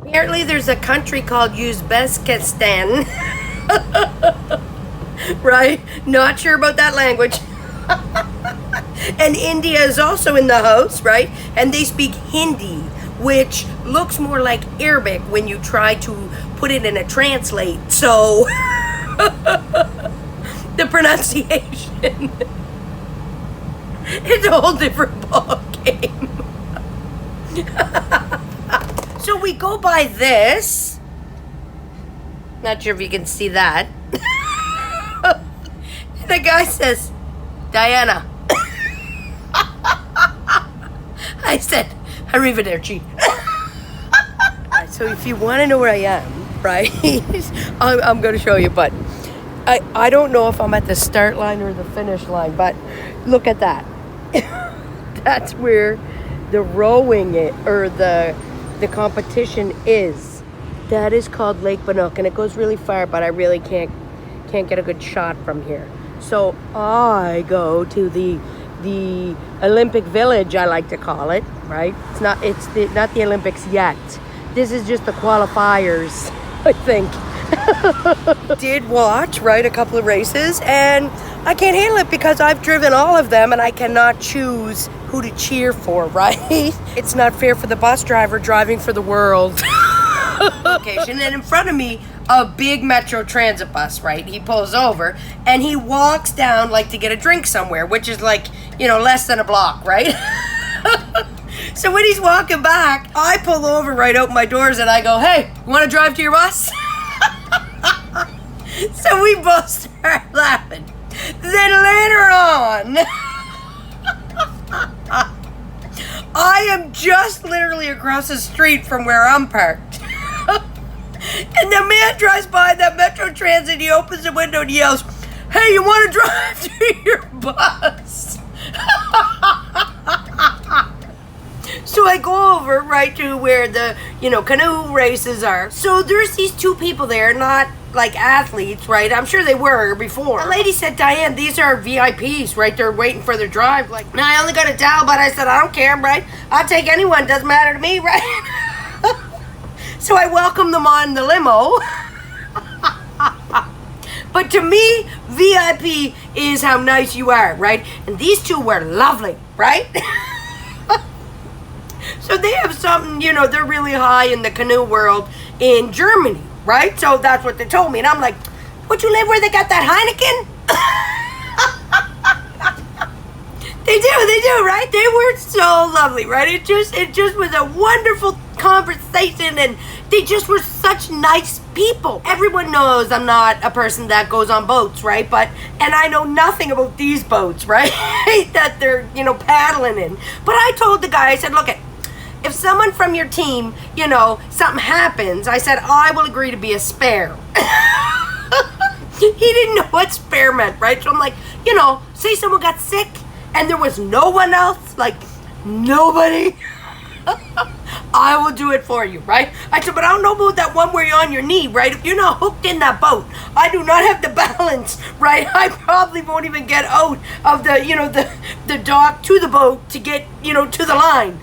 Apparently there's a country called Uzbekistan. Right? Not sure about that language. And India is also in the house, right? And they speak Hindi, which looks more like Arabic when you try to put it in a translate. So the pronunciation, it's a whole different ball game. So we go by this. Not sure if you can see that. And the guy says, Diana. I said, arrivederci. So if you want to know where I am, right, I'm going to show you, but I don't know if I'm at the start line or the finish line, but look at that. That's where the rowing or the competition is. That is called Lake Bannock, and it goes really far, but I really can't get a good shot from here. So I go to the Olympic Village, I like to call it, right? Not the Olympics yet. This is just the qualifiers, I think. Did watch, right, a couple of races, and I can't handle it because I've driven all of them and I cannot choose who to cheer for, right? It's not fair for the bus driver driving for the world. Location, and in front of me, a big Metro Transit bus, right? He pulls over and he walks down like to get a drink somewhere, which is like, less than a block, right? So when he's walking back, I pull over right out my doors and I go, hey, you want to drive to your bus? So we both start laughing. Then later on, I am just literally across the street from where I'm parked. And the man drives by that Metro Transit, he opens the window and yells, hey, you want to drive to your bus? So I go over right to where the, canoe races are. So there's these two people there, not like athletes, right? I'm sure they were before. The lady said, Diane, these are VIPs, right? They're waiting for their drive. Like, no, I only got a towel, but I said, I don't care, right? I'll take anyone, doesn't matter to me, right? So I welcome them on the limo. But to me, VIP is how nice you are, right? And these two were lovely, right? So they have something, they're really high in the canoe world in Germany, right? So that's what they told me. And I'm like, would you live where they got that Heineken? They do, right? They were so lovely, right? It just was a wonderful conversation, and they just were such nice people. Everyone knows I'm not a person that goes on boats, right? And I know nothing about these boats, right? That they're, paddling in. But I told the guy, I said, look, if someone from your team, something happens, I said, I will agree to be a spare. He didn't know what spare meant, right? So I'm like, say someone got sick and there was no one else, like nobody, I will do it for you, right? I said, but I don't know about that one where you're on your knee, right? If you're not hooked in that boat, I do not have the balance, right? I probably won't even get out of the, the dock to the boat to get, to the line.